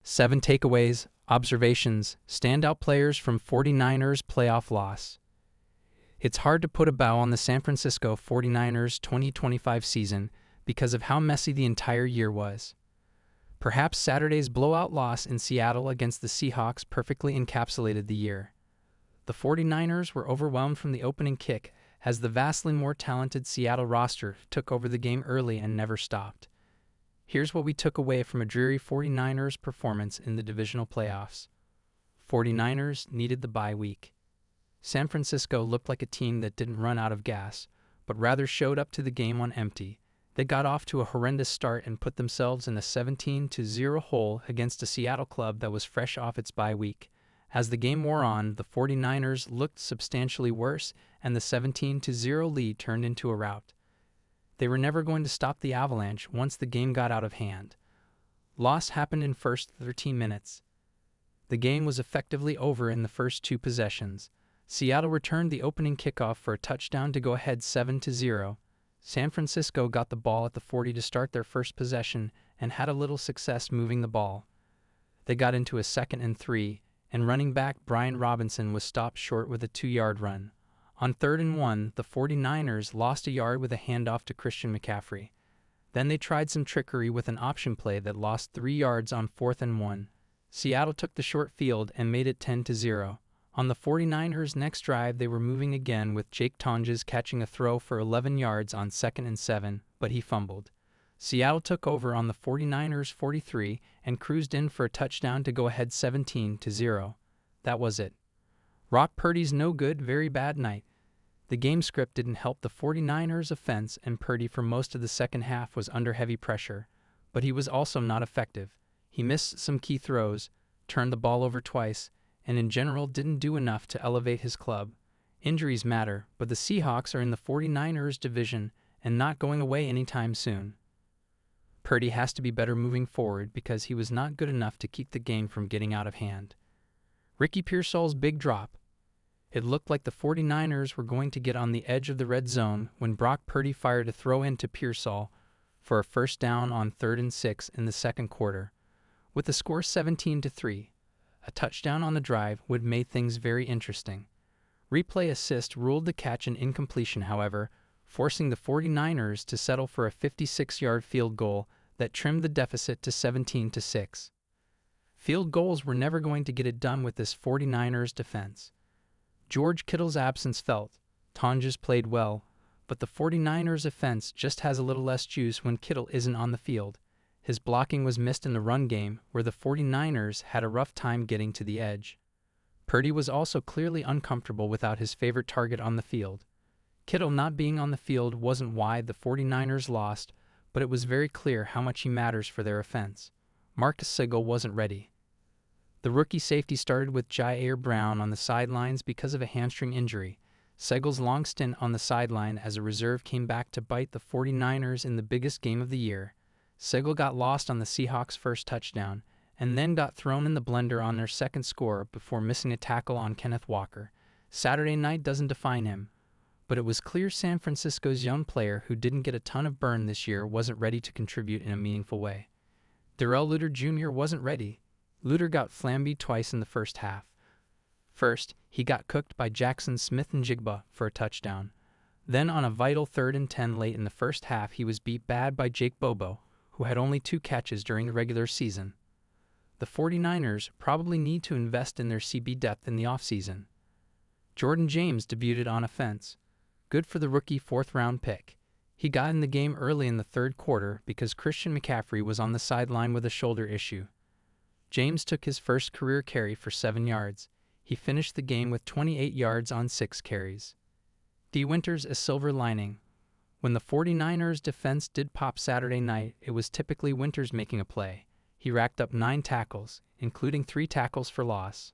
7 takeaways, observations, standout players from 49ers playoff loss. It's hard to put a bow on the San Francisco 49ers 2025 season because of how messy the entire year was. Perhaps Saturday's blowout loss in Seattle against the Seahawks perfectly encapsulated the year. The 49ers were overwhelmed from the opening kick as the vastly more talented Seattle roster took over the game early and never stopped. Here's what we took away from a dreary 49ers performance in the divisional playoffs. 49ers needed the bye week. San Francisco looked like a team that didn't run out of gas, but rather showed up to the game on empty. They got off to a horrendous start and put themselves in a 17-0 hole against a Seattle club that was fresh off its bye week. As the game wore on, the 49ers looked substantially worse, and the 17-0 lead turned into a rout. They were never going to stop the avalanche once the game got out of hand. Loss happened in first 13 minutes. The game was effectively over in the first 2 possessions. Seattle returned the opening kickoff for a touchdown to go ahead 7-0. San Francisco got the ball at the 40 to start their first possession and had a little success moving the ball. They got into a 2nd and 3, and running back Brian Robinson was stopped short with a 2-yard run. On 3rd and 1, the 49ers lost a yard with a handoff to Christian McCaffrey. Then they tried some trickery with an option play that lost 3 yards on 4th and 1. Seattle took the short field and made it 10-0. On the 49ers' next drive, they were moving again with Jake Tonjes catching a throw for 11 yards on 2nd and 7, but he fumbled. Seattle took over on the 49ers' 43 and cruised in for a touchdown to go ahead 17-0. That was it. Brock Purdy's no good, very bad night. The game script didn't help the 49ers' offense, and Purdy for most of the second half was under heavy pressure, but he was also not effective. He missed some key throws, turned the ball over twice, and in general didn't do enough to elevate his club. Injuries matter, but the Seahawks are in the 49ers division and not going away anytime soon. Purdy has to be better moving forward because he was not good enough to keep the game from getting out of hand. Ricky Pearsall's big drop. It looked like the 49ers were going to get on the edge of the red zone when Brock Purdy fired a throw in to Pearsall for a first down on 3rd and 6 in the second quarter. With the score 17-3, a touchdown on the drive would make things very interesting. Replay assist ruled the catch an incompletion, however, forcing the 49ers to settle for a 56-yard field goal that trimmed the deficit to 17-6. Field goals were never going to get it done with this 49ers defense. George Kittle's absence felt. Tonjes played well, but the 49ers offense just has a little less juice when Kittle isn't on the field. His blocking was missed in the run game, where the 49ers had a rough time getting to the edge. Purdy was also clearly uncomfortable without his favorite target on the field. Kittle not being on the field wasn't why the 49ers lost, but it was very clear how much he matters for their offense. Marcus Sigel wasn't ready. The rookie safety started with Jair Brown on the sidelines because of a hamstring injury. Sigel's long stint on the sideline as a reserve came back to bite the 49ers in the biggest game of the year. Sigel got lost on the Seahawks' first touchdown, and then got thrown in the blender on their second score before missing a tackle on Kenneth Walker. Saturday night doesn't define him, but it was clear San Francisco's young player who didn't get a ton of burn this year wasn't ready to contribute in a meaningful way. Darrell Luter Jr. wasn't ready. Luter got flambeed twice in the first half. First, he got cooked by Jackson Smith-Njigba for a touchdown. Then on a vital 3rd and 10 late in the first half, he was beat bad by Jake Bobo, who had only 2 catches during the regular season. The 49ers probably need to invest in their CB depth in the offseason. Jordan James debuted on offense. Good for the rookie 4th-round pick. He got in the game early in the 3rd quarter because Christian McCaffrey was on the sideline with a shoulder issue. James took his first career carry for 7 yards. He finished the game with 28 yards on 6 carries. D. Winters a silver lining. When the 49ers defense did pop Saturday night, it was typically Winters making a play. He racked up 9 tackles, including 3 tackles for loss.